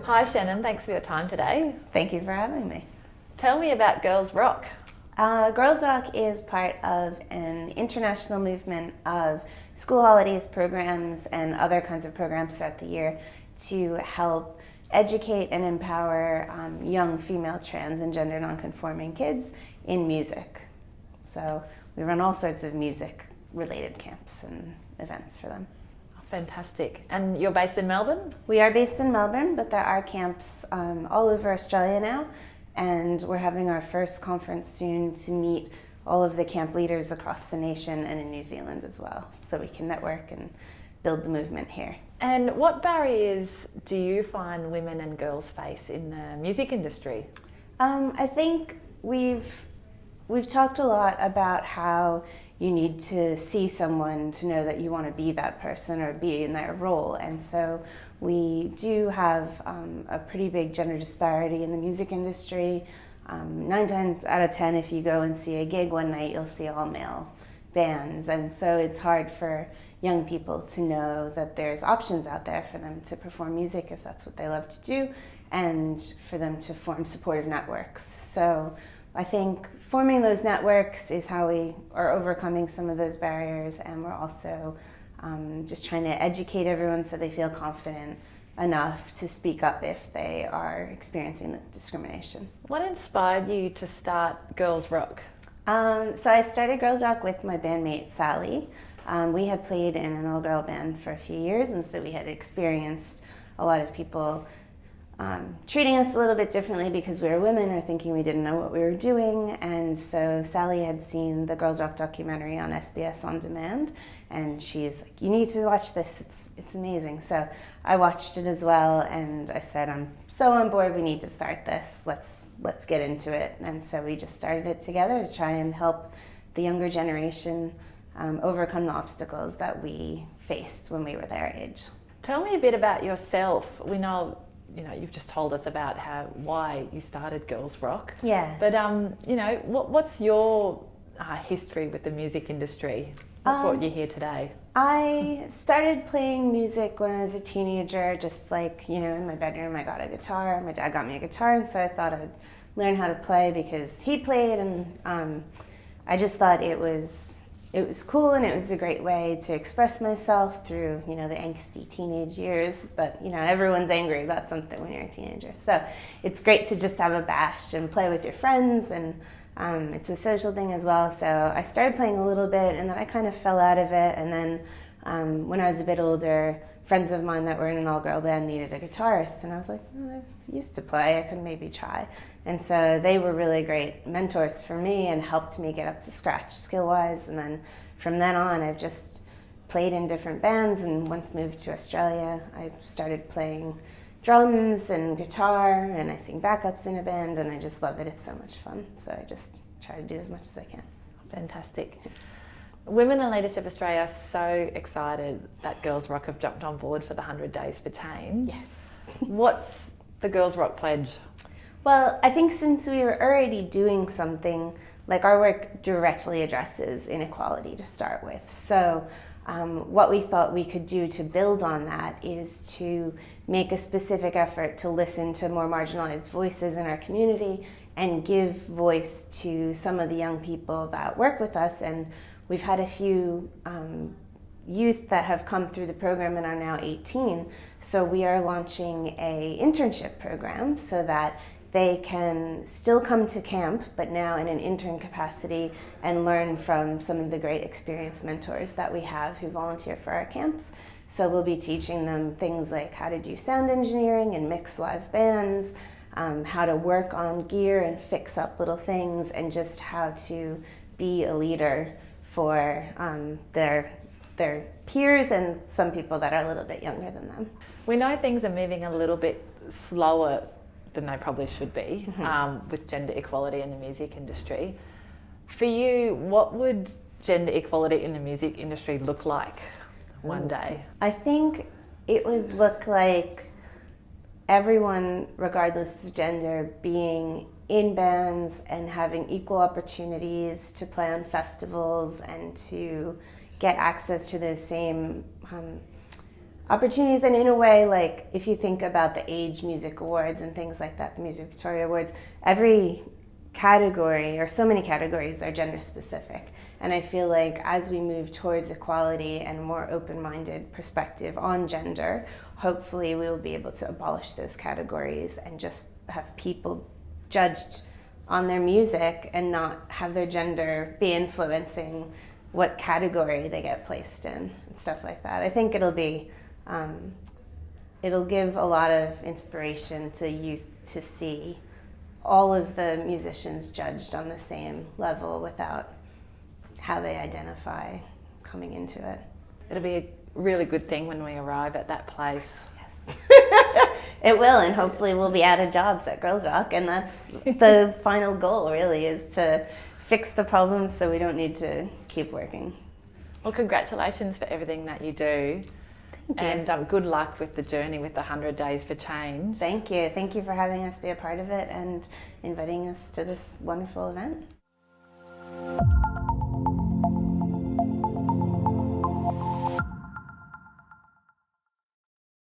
Hi Shannon, thanks for your time today. Thank you for having me. Tell me about Girls Rock. Girls Rock is part of an international movement of school holidays programs and other kinds of programs throughout the year to help educate and empower young female trans and gender nonconforming kids in music. So we run all sorts of music related camps and events for them. Fantastic. And you're based in Melbourne? We are based in Melbourne, but there are camps all over Australia now, and we're having our first conference soon to meet all of the camp leaders across the nation and in New Zealand as well, so we can network and build the movement here. And what barriers do you find women and girls face in the music industry? I think we've talked a lot about how you need to see someone to know that you want to be that person or be in their role. And so we do have a pretty big gender disparity in the music industry. 9 times out of 10, if you go and see a gig one night, you'll see all male bands. And so it's hard for young people to know that there's options out there for them to perform music if that's what they love to do, and for them to form supportive networks. So I think forming those networks is how we are overcoming some of those barriers, and we're also just trying to educate everyone so they feel confident enough to speak up if they are experiencing discrimination. What inspired you to start Girls Rock? So I started Girls Rock with my bandmate Sally. We had played in an all-girl band for a few years, and so we had experienced a lot of people treating us a little bit differently because we were women or thinking we didn't know what we were doing. And so Sally had seen the Girls Rock documentary on SBS On Demand, and she's like, you need to watch this, it's amazing. So I watched it as well, and I said, I'm so on board, we need to start this, let's get into it. And so we just started it together to try and help the younger generation overcome the obstacles that we faced when we were their age. Tell me a bit about yourself. We know, you've just told us about why you started Girls Rock. Yeah. But what's your history with the music industry? What brought you here today? I started playing music when I was a teenager, just like, in my bedroom I got a guitar. My dad got me a guitar, and so I thought I'd learn how to play because he played, and I just thought it was cool, and it was a great way to express myself through, the angsty teenage years. But, everyone's angry about something when you're a teenager. So it's great to just have a bash and play with your friends, and it's a social thing as well. So I started playing a little bit, and then I kind of fell out of it. And then when I was a bit older, friends of mine that were in an all-girl band needed a guitarist, and I was like, I used to play, I could maybe try. And so they were really great mentors for me and helped me get up to scratch skill-wise. And then from then on, I've just played in different bands, and once moved to Australia, I started playing drums and guitar, and I sing backups in a band, and I just love it. It's so much fun. So I just try to do as much as I can. Fantastic. Women in Leadership Australia are so excited that Girls Rock have jumped on board for the 100 Days for Change. Yes. What's the Girls Rock pledge? Well, I think since we were already doing something, like our work directly addresses inequality to start with. So what we thought we could do to build on that is to make a specific effort to listen to more marginalized voices in our community and give voice to some of the young people that work with us. And we've had a few youth that have come through the program and are now 18. So we are launching a internship program so that they can still come to camp, but now in an intern capacity, and learn from some of the great experienced mentors that we have who volunteer for our camps. So we'll be teaching them things like how to do sound engineering and mix live bands, how to work on gear and fix up little things, and just how to be a leader for their peers and some people that are a little bit younger than them. We know things are moving a little bit slower than they probably should be with gender equality in the music industry. For you, what would gender equality in the music industry look like one day? I think it would look like everyone, regardless of gender, being in bands and having equal opportunities to play on festivals and to get access to those same opportunities. And in a way, like if you think about the Age Music Awards and things like that, the Music Victoria Awards, every category, or so many categories, are gender specific. And I feel like as we move towards equality and more open-minded perspective on gender, hopefully we will be able to abolish those categories and just have people judged on their music and not have their gender be influencing what category they get placed in and stuff like that. I think it'll give a lot of inspiration to youth to see all of the musicians judged on the same level without how they identify coming into it. It'll be a really good thing when we arrive at that place. Yes. It will, and hopefully we'll be out of jobs at Girls Rock, and that's the final goal, really, is to fix the problems so we don't need to keep working. Well, congratulations for everything that you do. Thank you. And good luck with the journey with the 100 Days for Change. Thank you. Thank you for having us be a part of it and inviting us to this wonderful event.